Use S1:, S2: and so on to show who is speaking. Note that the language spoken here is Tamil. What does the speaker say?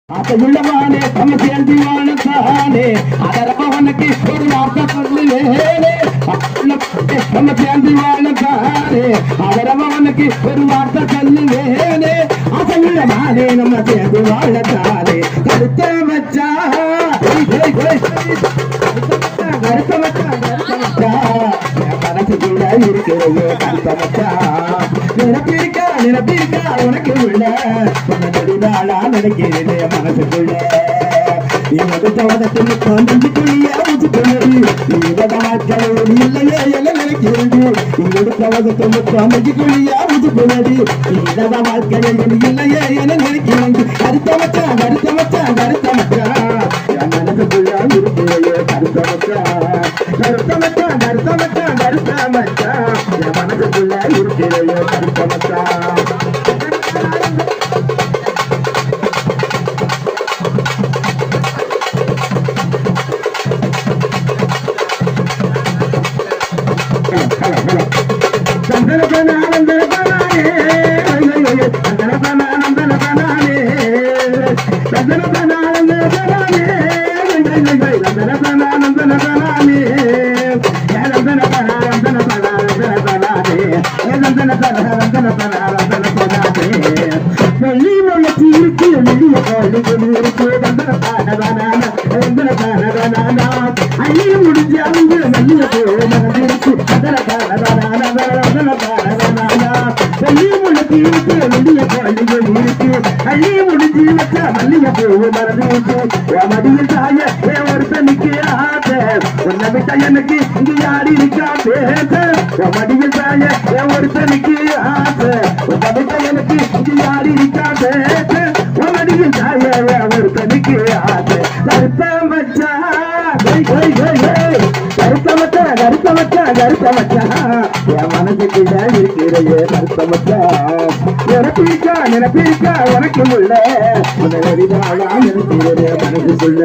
S1: அசையுள்ளவானே சமசேந்தி வாழத்தானே அதரவனுக்கு ஒரு வார்த்தை சொல்லுவேனே சமசேந்தி வாழத்தானே அதரவனுக்கு ஒரு வார்த்தை சொல்லுவேனே அசையுள்ளவானே நம்ம சேர்ந்து வாழத்தானே கருத்த மச்சா கருத்த மச்சா மனசுக்குள்ள இருக்கிறது கருத்த மச்சா நிரப்பிருக்கா உனக்கு உள்ள நெடுநாளா நினைக்கிறது மனசுக்குள்ள நெஞ்சுக்குள்ளிய ஊச்சுக்குள்ளது நீவதமாக்களோடு இல்லையே என நினைக்கிறது நெஞ்சுக்குள்ளிய ஊச்சுக்குள்ளது நீவதமாக்களோடு இல்லையே என நினைக்கிறது கருத்த மச்சான் மனசுக்குள்ள இருக்கிறது கருத்த மச்சான் மனசுக்குள்ள இருக்கிறது கருத்த மச்சான் எனக்கு இங்க யாடி நிக்காது ஒருத்தனுக்கு ஆசை எனக்கு இங்க யாடி நிக்காது ஒருத்தனுக்கு ஆசை கருத்த மச்சா என் மனசுக்குள்ள இருக்கிறது கருத்த மச்சா நினைப்பிருக்கா உனக்கு உள்ள நினைக்கிறது மனசுக்குள்ள